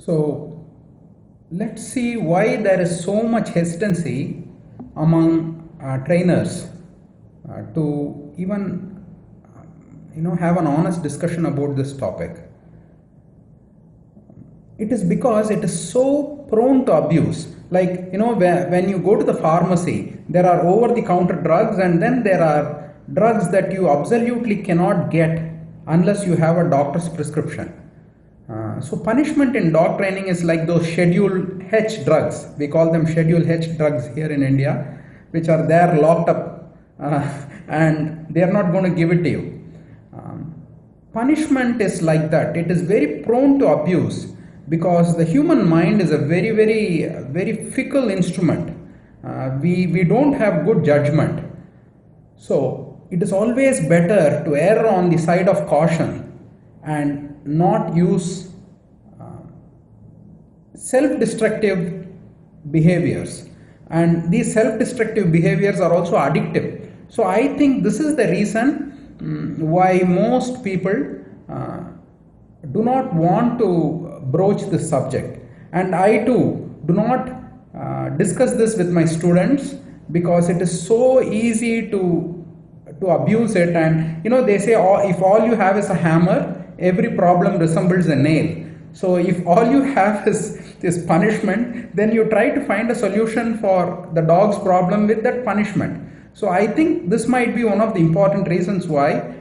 So let's see why there is so much hesitancy among trainers to even have an honest discussion about this topic. It is because it is so prone to abuse. Like, when you go to the pharmacy, there are over the counter drugs, and then there are drugs that you absolutely cannot get unless you have a doctor's prescription. So punishment in dog training is like those Schedule H drugs. We call them Schedule H drugs here in India, which are there locked up and they are not going to give it to you. Punishment is like that. It is very prone to abuse because the human mind is a very, very, very fickle instrument. We don't have good judgment. So it is always better to err on the side of caution and not use self-destructive behaviors. And these self-destructive behaviors are also addictive. So I think this is the reason why most people do not want to broach this subject. And I too do not discuss this with my students because it is so easy to abuse it. And they say, oh, if all you have is a hammer, every problem resembles a nail. So if all you have is punishment, then you try to find a solution for the dog's problem with that punishment. So I think this might be one of the important reasons why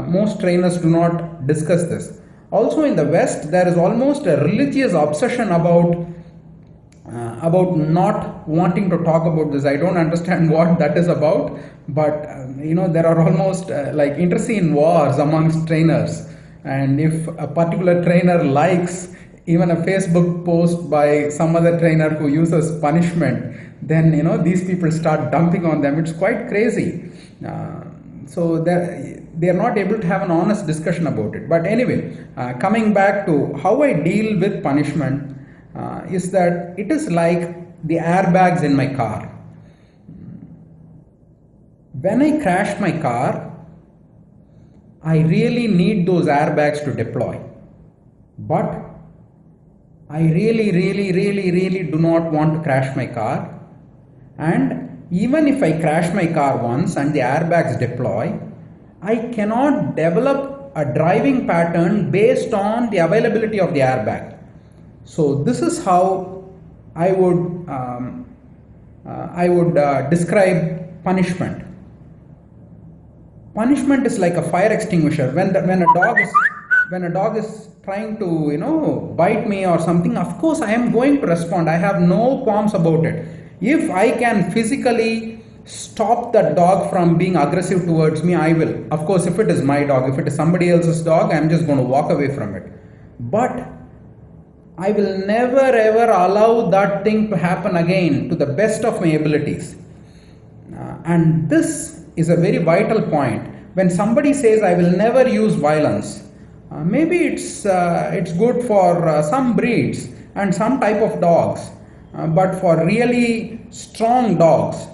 most trainers do not discuss this. Also in the West, there is almost a religious obsession about not wanting to talk about this. I don't understand what that is about, but there are almost like internecine wars amongst trainers. And if a particular trainer likes even a Facebook post by some other trainer who uses punishment, then these people start dumping on them. It's quite crazy. So they are not able to have an honest discussion about it. But anyway, coming back to how I deal with punishment, is that it is like the airbags in my car. When I crash my car, I really need those airbags to deploy. But I really do not want to crash my car. And even if I crash my car once and the airbags deploy, I cannot develop a driving pattern based on the availability of the airbag. So this is how I would describe punishment. Punishment is like a fire extinguisher. When a dog is trying to bite me or something, of course I am going to respond. I have no qualms about it. If I can physically stop that dog from being aggressive towards me, I will. Of course, if it is my dog, if it is somebody else's dog, I am just going to walk away from it. But I will never ever allow that thing to happen again to the best of my abilities. And this is a very vital point. When somebody says I will never use violence, maybe it's good for some breeds and some type of dogs, but for really strong dogs,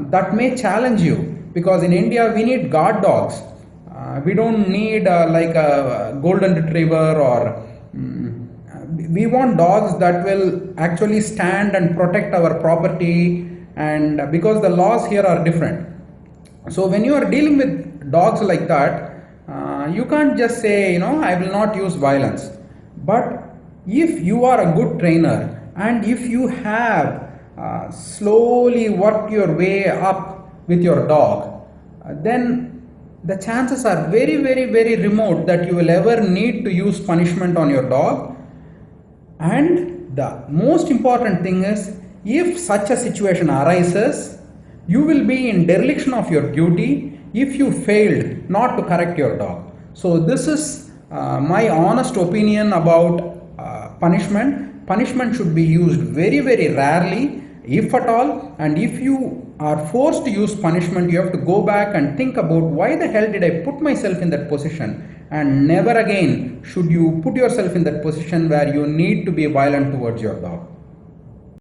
that may challenge you, because in India we need guard dogs. We don't need like a golden retriever or we want dogs that will actually stand and protect our property, and because the laws here are different. So when you are dealing with dogs like that, you can't just say, I will not use violence. But if you are a good trainer and if you have slowly worked your way up with your dog, then the chances are very remote that you will ever need to use punishment on your dog. And the most important thing is, if such a situation arises, you will be in dereliction of your duty if you failed not to correct your dog. So this is my honest opinion about punishment. Punishment should be used very rarely, if at all. And if you are forced to use punishment, you have to go back and think about, why the hell did I put myself in that position? And never again should you put yourself in that position where you need to be violent towards your dog.